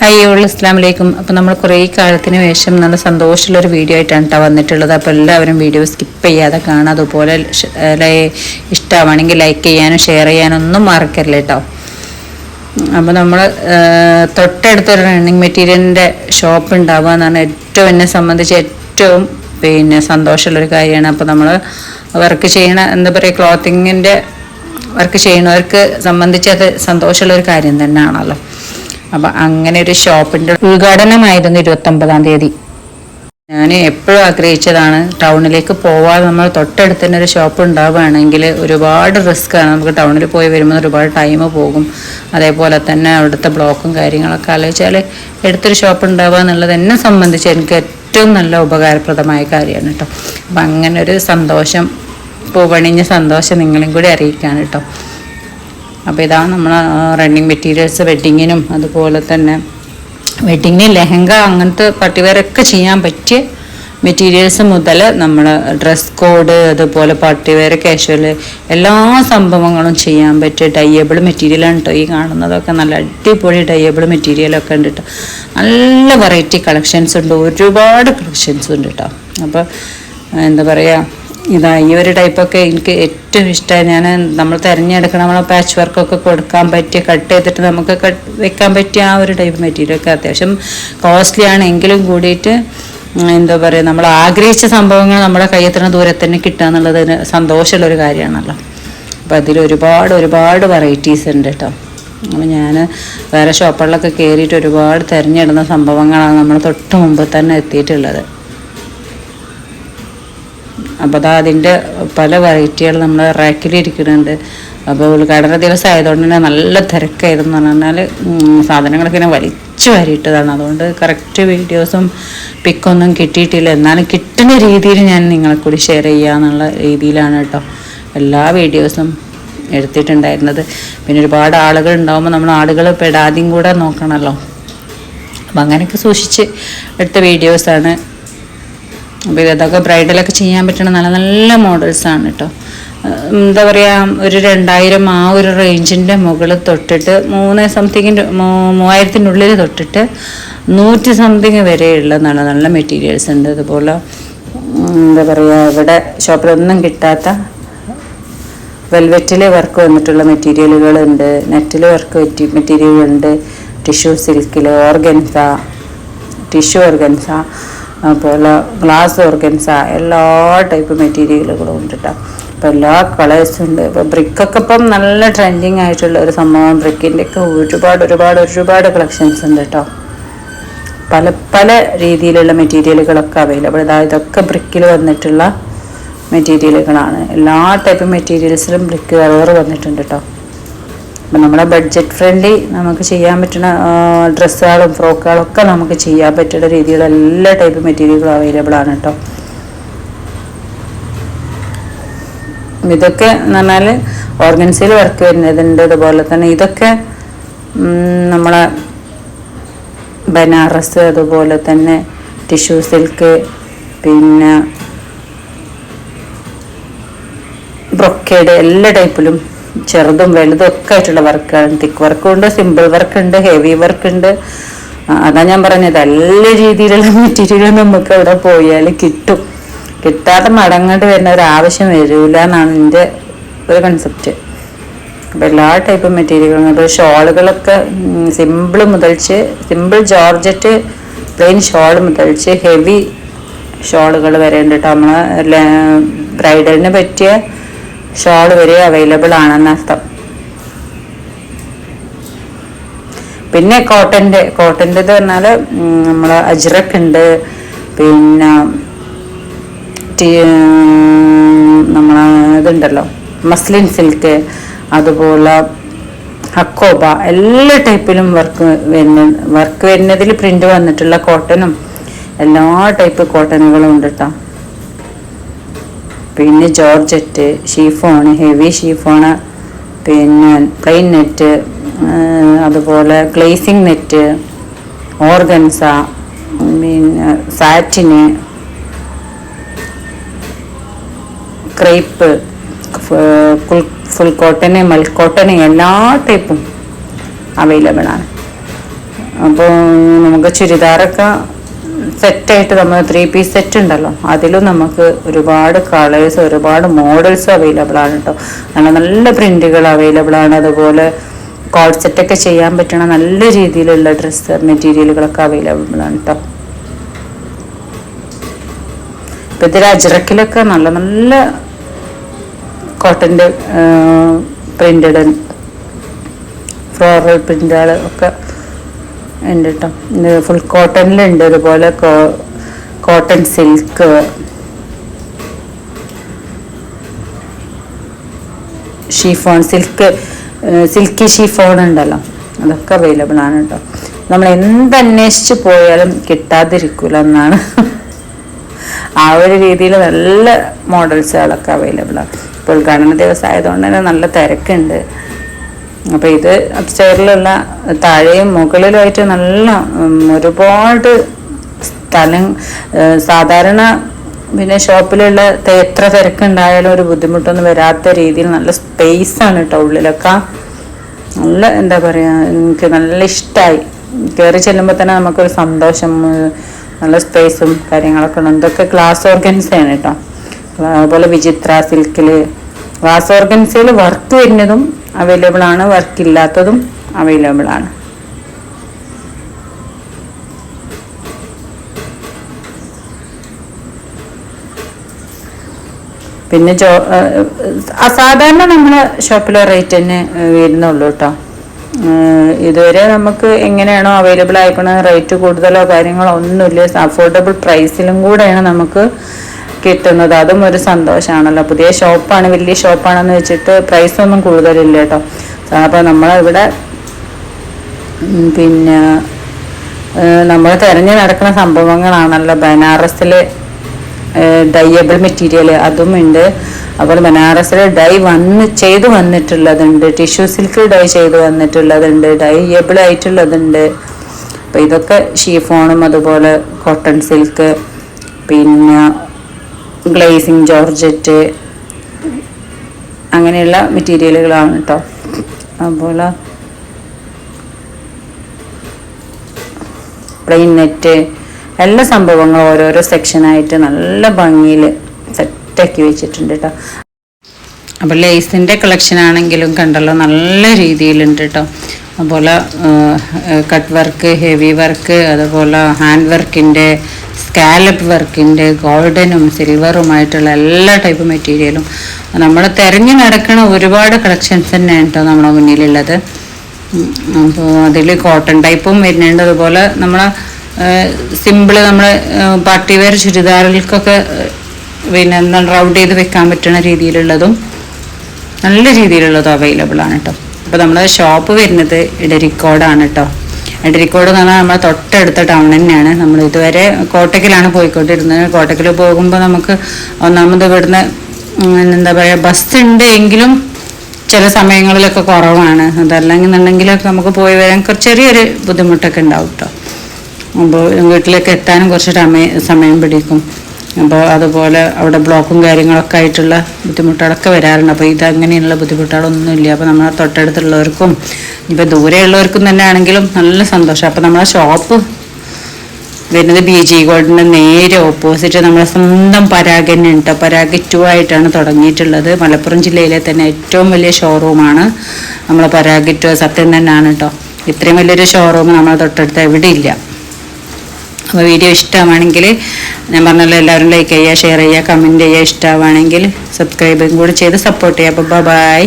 Hi all അസ്സലാമലൈക്കും. അപ്പോൾ നമ്മൾ കുറേ കാലത്തിന് ശേഷം നല്ല സന്തോഷമുള്ളൊരു വീഡിയോ ആയിട്ടാണ് കേട്ടോ വന്നിട്ടുള്ളത്. അപ്പോൾ എല്ലാവരും വീഡിയോ സ്കിപ്പ് ചെയ്യാതെ കാണാം. അതുപോലെ ഇഷ്ടമാണെങ്കിൽ ലൈക്ക് ചെയ്യാനും ഷെയർ ചെയ്യാനും ഒന്നും മറക്കരുത് കേട്ടോ. അപ്പോൾ നമ്മൾ തൊട്ടടുത്തൊരു റണ്ണിങ് മെറ്റീരിയലിൻ്റെ ഷോപ്പ് ഉണ്ടാവുക എന്നാണ് എന്നെ സംബന്ധിച്ച് ഏറ്റവും സന്തോഷമുള്ളൊരു കാര്യമാണ്. അപ്പോൾ നമ്മൾ വർക്ക് ചെയ്യണ ക്ലോത്തിങ്ങിൻ്റെ വർക്ക് ചെയ്യണവർക്ക് സംബന്ധിച്ച് അത് സന്തോഷമുള്ളൊരു കാര്യം തന്നെയാണല്ലോ. അപ്പം അങ്ങനെ ഒരു ഷോപ്പിൻ്റെ ഉദ്ഘാടനമായിരുന്നു 29-ാം തീയതി. ഞാൻ എപ്പോഴും ആഗ്രഹിച്ചതാണ് ടൗണിലേക്ക് പോവാതെ നമ്മൾ തൊട്ടടുത്ത് തന്നെ ഒരു ഷോപ്പ് ഉണ്ടാവുകയാണെങ്കിൽ ഒരുപാട് റിസ്ക്കാണ്. നമുക്ക് ടൗണിൽ പോയി വരുമ്പോൾ ഒരുപാട് ടൈം പോകും. അതേപോലെ തന്നെ അവിടുത്തെ ബ്ലോക്കും കാര്യങ്ങളൊക്കെ ആലോചിച്ചാൽ എടുത്തൊരു ഷോപ്പ് ഉണ്ടാവുക എന്നുള്ളത് എന്നെ സംബന്ധിച്ച് എനിക്ക് ഏറ്റവും നല്ല ഉപകാരപ്രദമായ കാര്യമാണ് കേട്ടോ. അപ്പം അങ്ങനെ ഒരു സന്തോഷം, പൂവണിഞ്ഞ സന്തോഷം നിങ്ങളെയും കൂടി അറിയിക്കാണ് കേട്ടോ. അപ്പോൾ ഇതാണ് നമ്മൾ റണ്ണിങ് മെറ്റീരിയൽസ് വെഡ്ഡിങ്ങിനും അതുപോലെ തന്നെ വെഡ്ഡിങ്ങിന് ലെഹങ്ക അങ്ങനത്തെ പാർട്ടിവെയറൊക്കെ ചെയ്യാൻ പറ്റിയ മെറ്റീരിയൽസ് മുതൽ നമ്മൾ ഡ്രസ് കോഡ് അതുപോലെ പാർട്ടിവെയർ കാഷ്വൽ എല്ലാ സംഭവങ്ങളും ചെയ്യാൻ പറ്റിയ ഡയബിൾ മെറ്റീരിയലാണ് കേട്ടോ. ഈ കാണുന്നതൊക്കെ നല്ല അടിപൊളി ഡയബിൾ മെറ്റീരിയലൊക്കെ ഉണ്ട് കേട്ടോ. നല്ല വെറൈറ്റി കളക്ഷൻസ് ഉണ്ട്, ഒരുപാട് കളക്ഷൻസ് ഉണ്ട് കേട്ടോ. അപ്പോൾ എന്താ പറയുക, ഇതാ ഈ ഒരു ടൈപ്പൊക്കെ എനിക്ക് ഏറ്റവും ഇഷ്ടമായി. നമ്മൾ തിരഞ്ഞെടുക്കണം, നമ്മളെ പാച്ച് വർക്കൊക്കെ കൊടുക്കാൻ പറ്റിയ കട്ട് ചെയ്തിട്ട് നമുക്ക് വെക്കാൻ പറ്റിയ ആ ഒരു ടൈപ്പ് മെറ്റീരിയലൊക്കെ അത്യാവശ്യം കോസ്റ്റ്ലി ആണെങ്കിലും കൂടിയിട്ട് എന്താ പറയുക, നമ്മൾ ആഗ്രഹിച്ച സംഭവങ്ങൾ നമ്മുടെ കയ്യെത്തുന്ന ദൂരത്ത് തന്നെ കിട്ടുക എന്നുള്ളത് സന്തോഷമുള്ളൊരു കാര്യമാണല്ലോ. അപ്പോൾ അതിൽ ഒരുപാട് വെറൈറ്റീസ് ഉണ്ട് കേട്ടോ. അപ്പോൾ ഞാൻ വേറെ ഷോപ്പുകളിലൊക്കെ കയറിയിട്ട് ഒരുപാട് തിരഞ്ഞെടുന്ന സംഭവങ്ങളാണ് നമ്മൾ തൊട്ട് മുമ്പ് തന്നെ എത്തിയിട്ടുള്ളത്. അപ്പോൾ അതിൻ്റെ പല വെറൈറ്റികൾ നമ്മൾ റാക്കിലിരിക്കുന്നുണ്ട്. അപ്പോൾ ഉദ്ഘാടന ദിവസം ആയതുകൊണ്ട് തന്നെ നല്ല തിരക്കായിരുന്നു പറഞ്ഞാൽ സാധനങ്ങളൊക്കെ ഇങ്ങനെ വലിച്ചു വാരിയിട്ടതാണ്. അതുകൊണ്ട് കറക്റ്റ് വീഡിയോസും പിക്കൊന്നും കിട്ടിയിട്ടില്ല. എന്നാലും കിട്ടുന്ന രീതിയിൽ ഞാൻ നിങ്ങളെ കൂടി ഷെയർ ചെയ്യുക എന്നുള്ള രീതിയിലാണ് കേട്ടോ എല്ലാ വീഡിയോസും എടുത്തിട്ടുണ്ടായിരുന്നത്. പിന്നെ ഒരുപാട് ആളുകൾ ഉണ്ടാകുമ്പോൾ നമ്മൾ ആളുകൾ പെടാതെയും കൂടെ നോക്കണമല്ലോ. അപ്പം അങ്ങനെയൊക്കെ സൂക്ഷിച്ച് എടുത്ത വീഡിയോസാണ്. അപ്പോൾ ഇതൊക്കെ ബ്രൈഡലൊക്കെ ചെയ്യാൻ പറ്റുന്ന നല്ല നല്ല മോഡൽസാണ് കേട്ടോ. എന്താ പറയുക, ഒരു 2000 ആ ഒരു റേഞ്ചിൻ്റെ മുകളിൽ തൊട്ടിട്ട് 3000-നുള്ളിൽ തൊട്ടിട്ട് 100 സംതിങ് വരെയുള്ള നല്ല നല്ല മെറ്റീരിയൽസ് ഉണ്ട്. അതുപോലെ എന്താ പറയുക, ഇവിടെ ഷോപ്പിലൊന്നും കിട്ടാത്ത വെൽവെറ്റിൽ വർക്ക് വന്നിട്ടുള്ള മെറ്റീരിയലുകളുണ്ട്, നെറ്റിൽ വർക്ക് മെറ്റീരിയലുണ്ട്, ടിഷ്യൂ സിൽക്കിൽ ഓർഗൻസ, ടിഷ്യൂ ഓർഗൻസ, അതുപോലെ ഗ്ലാസ് ഓർഗൻസ, എല്ലാ ടൈപ്പ് മെറ്റീരിയലുകളും ഉണ്ട് കേട്ടോ. അപ്പോൾ എല്ലാ കളേഴ്സും ഉണ്ട്. ഇപ്പോൾ ബ്രിക്കൊക്കെ ഇപ്പം നല്ല ട്രെൻഡിങ് ആയിട്ടുള്ള ഒരു സംഭവം. ബ്രിക്കിൻ്റെയൊക്കെ ഒരുപാട് കളക്ഷൻസ് ഉണ്ട് കേട്ടോ. പല രീതിയിലുള്ള മെറ്റീരിയലുകളൊക്കെ അവൈലബിൾ. ഇതൊക്കെ ബ്രിക്കിൽ വന്നിട്ടുള്ള മെറ്റീരിയലുകളാണ്. എല്ലാ ടൈപ്പ് മെറ്റീരിയൽസിലും ബ്രിക്ക് വേറെ വന്നിട്ടുണ്ട് കേട്ടോ. അപ്പം നമ്മുടെ ബഡ്ജറ്റ് ഫ്രണ്ട്ലി നമുക്ക് ചെയ്യാൻ പറ്റുന്ന ഡ്രസ്സുകളും ഫ്രോക്കുകളും ഒക്കെ നമുക്ക് ചെയ്യാൻ പറ്റുന്ന രീതിയിലുള്ള എല്ലാ ടൈപ്പ് മെറ്റീരിയലുകളും അവൈലബിൾ ആണ് കേട്ടോ. ഇതൊക്കെ എന്ന് പറഞ്ഞാൽ ഓർഗൻസിൽ വർക്ക് വരുന്നതുണ്ട്. അതുപോലെ തന്നെ ഇതൊക്കെ നമ്മളെ ബനാറസ്, അതുപോലെ തന്നെ ടിഷ്യൂ സിൽക്ക്, പിന്നെ ബ്രൊക്കേഡ്, എല്ലാ ടൈപ്പിലും ചെറുതും വലുതും ഒക്കെ ആയിട്ടുള്ള വർക്കാണ്. തിക്ക് വർക്കും ഉണ്ട്, സിമ്പിൾ വർക്ക് ഉണ്ട്, ഹെവി വർക്ക് ഉണ്ട്. അതാ ഞാൻ പറഞ്ഞത്, എല്ലാ രീതിയിലുള്ള മെറ്റീരിയലും നമുക്ക് അവിടെ പോയാൽ കിട്ടും. കിട്ടാതെ മടങ്ങേണ്ടി വരുന്ന ഒരു ആവശ്യം വരില്ല എന്നാണ് എൻ്റെ ഒരു കൺസെപ്റ്റ്. അപ്പോൾ എല്ലാ ടൈപ്പ് മെറ്റീരിയലും. അപ്പോൾ ഷോളുകളൊക്കെ സിമ്പിൾ ജോർജറ്റ് പ്ലെയിൻ ഷോൾ മുതൽച്ച് ഹെവി ഷോളുകൾ വരെ ഉണ്ട് കേട്ടോ. നമ്മൾ ബ്രൈഡലിന് പറ്റിയ ഷോൾ വരെ അവൈലബിൾ ആണെന്നർത്ഥം. പിന്നെ കോട്ടൻ്റെ പറഞ്ഞാൽ നമ്മൾ അജ്രക്ക് ഉണ്ട്, പിന്നെ നമ്മളെ ഇതുണ്ടല്ലോ മസ്ലിൻ സിൽക്ക്, അതുപോലെ ഹക്കോബ, എല്ലാ ടൈപ്പിലും വർക്ക് വരുന്നതിൽ പ്രിന്റ് വന്നിട്ടുള്ള കോട്ടനും എല്ലാ ടൈപ്പ് കോട്ടനുകളും ഉണ്ട് കേട്ടോ. പിന്നെ ജോർജറ്റ്, ഷീഫോണ്, ഹെവി ഷീഫോണ്, പിന്നെ പ്ലെയിൻ നെറ്റ്, അതുപോലെ ഗ്ലേസിങ് നെറ്റ്, ഓർഗൻസ, പിന്നെ സാറ്റിന്, ക്രേപ്പ്, ഫുൾ കോട്ടന്, മൽ കോട്ടന് എല്ലാ ടൈപ്പും അവൈലബിൾ ആണ്. അപ്പോൾ നമുക്ക് ചുരിദാറൊക്കെ സെറ്റായിട്ട് നമ്മൾ 3 പീസ് സെറ്റ് ഉണ്ടല്ലോ, അതിലും നമുക്ക് ഒരുപാട് കളേഴ്സ് ഒരുപാട് മോഡൽസ് അവൈലബിൾ ആണ് കേട്ടോ. നല്ല നല്ല പ്രിന്റുകൾ അവൈലബിൾ ആണ്. അതുപോലെ കോഡ് സെറ്റൊക്കെ ചെയ്യാൻ പറ്റണ നല്ല രീതിയിലുള്ള ഡ്രസ്സ് മെറ്റീരിയലുകളൊക്കെ അവൈലബിൾ ആണ് കേട്ടോ. ഇപ്പം ഇതിൽ അജ്രക്കിലൊക്കെ നല്ല നല്ല കോട്ടൻ്റെ പ്രിന്റഡ് ഫ്ലോറൽ പ്രിന്റുകൾ ഒക്കെ ഉണ്ട് കേട്ടോ. ഫുൾ കോട്ടണിലുണ്ട്. അതുപോലെ cotton silk, chiffon silky chiffon ഉണ്ടല്ലോ, അതൊക്കെ അവൈലബിൾ ആണ് കേട്ടോ. നമ്മൾ എന്തന്വേഷിച്ച് പോയാലും കിട്ടാതിരിക്കില്ല എന്നാണ്. ആ ഒരു രീതിയിൽ നല്ല മോഡൽസുകളൊക്കെ അവൈലബിൾ ആണ്. ഇപ്പോൾ ഉദ്ഘാടന ദിവസം ആയതുകൊണ്ട് തന്നെ നല്ല തിരക്കുണ്ട്. അപ്പോൾ ഇത് അപ്സ്റ്റെയറിലുള്ള താഴെയും മുകളിലുമായിട്ട് നല്ല ഒരുപാട് സ്ഥലം, സാധാരണ പിന്നെ ഷോപ്പിലുള്ള എത്ര തിരക്കുണ്ടായാലും ഒരു ബുദ്ധിമുട്ടൊന്നും വരാത്ത രീതിയിൽ നല്ല സ്പേസ് ആണ് കേട്ടോ ഉള്ളിലൊക്കെ. നല്ല എന്താ പറയുക, എനിക്ക് നല്ല ഇഷ്ടമായി. കയറി ചെല്ലുമ്പോൾ തന്നെ നമുക്കൊരു സന്തോഷം. നല്ല സ്പേസും കാര്യങ്ങളൊക്കെ ഉണ്ട്. ഇതൊക്കെ ഗ്ലാസ് ഓർഗൻസയാണ് കേട്ടോ. അതുപോലെ വിചിത്ര സിൽക്കിൽ ഗ്ലാസ് ഓർഗൻസയിൽ വർക്ക് വരുന്നതും അവൈലബിൾ ആണ്, വർക്ക് ഇല്ലാത്തതും അവൈലബിൾ ആണ്. പിന്നെ സാധാരണ നമ്മളെ ഷോപ്പിലെ റേറ്റ് തന്നെ വരുന്നുള്ളൂ കേട്ടോ. ഇതുവരെ നമുക്ക് എങ്ങനെയാണോ അവൈലബിൾ ആയിക്കണത്, റേറ്റ് കൂടുതലോ കാര്യങ്ങളോ ഒന്നുമില്ല. അഫോർഡബിൾ പ്രൈസിലും കൂടെയാണ് നമുക്ക് കിട്ടുന്നത്. അതും ഒരു സന്തോഷമാണല്ലോ. പുതിയ ഷോപ്പാണ്, വലിയ ഷോപ്പാണെന്ന് വെച്ചിട്ട് പ്രൈസൊന്നും കൂടുതലില്ല കേട്ടോ. അപ്പോൾ നമ്മളിവിടെ പിന്നെ നമ്മൾ തിരഞ്ഞു നടക്കുന്ന സംഭവങ്ങളാണല്ലോ. ബനാറസിൽ ഡൈയബിൾ മെറ്റീരിയൽ അതും ഉണ്ട്. അതുപോലെ ബനാറസിൽ ഡൈ ചെയ്ത് വന്നിട്ടുള്ളതുണ്ട്, ടിഷ്യൂ സിൽക്ക് ഡൈ ചെയ്ത് വന്നിട്ടുള്ളതുണ്ട്, ഡൈയബിൾ ആയിട്ടുള്ളതുണ്ട്. അപ്പോൾ ഇതൊക്കെ ഷീഫോണും അതുപോലെ കോട്ടൺ സിൽക്ക്, പിന്നെ ഗ്ലേസിങ് ജോർജറ്റ് അങ്ങനെയുള്ള മെറ്റീരിയലുകളാണ് കേട്ടോ. അതുപോലെ പ്ലെയിൻ നെറ്റ് എല്ലാ സംഭവങ്ങളും ഓരോരോ സെക്ഷനായിട്ട് നല്ല ഭംഗിയിൽ സെറ്റാക്കി വെച്ചിട്ടുണ്ട് കേട്ടോ. അപ്പോൾ ലേസിൻ്റെ കളക്ഷൻ ആണെങ്കിലും കണ്ടല്ലോ നല്ല രീതിയിലുണ്ട് കേട്ടോ. അതുപോലെ കട്ട് വർക്ക്, ഹെവി വർക്ക്, അതുപോലെ ഹാൻഡ് വർക്കിൻ്റെ, സ്കാലപ്പ് വർക്കിൻ്റെ, ഗോൾഡനും സിൽവറുമായിട്ടുള്ള എല്ലാ ടൈപ്പ് മെറ്റീരിയലും നമ്മൾ തിരഞ്ഞു നടക്കുന്ന ഒരുപാട് കളക്ഷൻസ് തന്നെയാണ് കേട്ടോ നമ്മുടെ മുന്നിലുള്ളത്. അപ്പോൾ അതിൽ കോട്ടൺ ടൈപ്പും വരുന്നുണ്ട്. അതുപോലെ നമ്മളെ സിമ്പിള് നമ്മൾ പാർട്ടി വെയർ ചുരിദാറുകൾക്കൊക്കെ പിന്നെ റൗണ്ട് ചെയ്ത് വെക്കാൻ പറ്റുന്ന രീതിയിലുള്ളതും നല്ല രീതിയിലുള്ളതും അവൈലബിൾ ആണ് കേട്ടോ. അപ്പോൾ നമ്മുടെ ഷോപ്പ് വരുന്നത് ഇടരിക്കോടാണ് കേട്ടോ. ഇടരിക്കോട് എന്ന് പറഞ്ഞാൽ നമ്മളെ തൊട്ടടുത്ത ടൗൺ തന്നെയാണ്. നമ്മൾ ഇതുവരെ കോട്ടക്കിലാണ് പോയിക്കൊണ്ടിരുന്നത്. കോട്ടക്കിൽ പോകുമ്പോൾ നമുക്ക് ഒന്നാമത് ഇവിടുന്ന് എന്താ പറയുക ബസ് ഉണ്ട് എങ്കിലും ചില സമയങ്ങളിലൊക്കെ കുറവാണ്. അതല്ലെന്നുണ്ടെങ്കിലൊക്കെ നമുക്ക് പോയി വരാൻ ചെറിയൊരു ബുദ്ധിമുട്ടൊക്കെ ഉണ്ടാവും കേട്ടോ. അപ്പോൾ വീട്ടിലേക്ക് എത്താനും കുറച്ച് സമയം പിടിക്കും. അപ്പോൾ അതുപോലെ അവിടെ ബ്ലോക്കും കാര്യങ്ങളൊക്കെ ആയിട്ടുള്ള ബുദ്ധിമുട്ടുകളൊക്കെ വരാറുണ്ട്. അപ്പോൾ ഇതങ്ങനെയുള്ള ബുദ്ധിമുട്ടുകളൊന്നുമില്ല. അപ്പോൾ നമ്മളെ തൊട്ടടുത്തുള്ളവർക്കും ഇപ്പോൾ ദൂരെയുള്ളവർക്കും തന്നെ ആണെങ്കിലും നല്ല സന്തോഷം. അപ്പോൾ നമ്മളെ ഷോപ്പ് വരുന്നത് BG ഗോൾഡിൻ്റെ നേരെ ഓപ്പോസിറ്റ് നമ്മളെ സ്വന്തം പരാഗ് തന്നെ ഉണ്ട്. പരാഗ് 2 ആയിട്ടാണ് തുടങ്ങിയിട്ടുള്ളത്. മലപ്പുറം ജില്ലയിലെ തന്നെ ഏറ്റവും വലിയ ഷോറൂമാണ് നമ്മളെ പരാഗ് 2. സത്യം തന്നെയാണ് കേട്ടോ. ഇത്രയും വലിയൊരു ഷോറൂം നമ്മളെ തൊട്ടടുത്ത് എവിടെ ഇല്ല. അപ്പോൾ വീഡിയോ ഇഷ്ടമാണെങ്കിൽ ഞാൻ പറഞ്ഞല്ലോ എല്ലാവരും ലൈക്ക് ചെയ്യുക, ഷെയർ ചെയ്യുക, കമൻറ്റ് ചെയ്യുക. ഇഷ്ടമാണെങ്കിൽ സബ്സ്ക്രൈബും കൂടി ചെയ്ത് സപ്പോർട്ട് ചെയ്യുക. അപ്പോൾ ബൈ.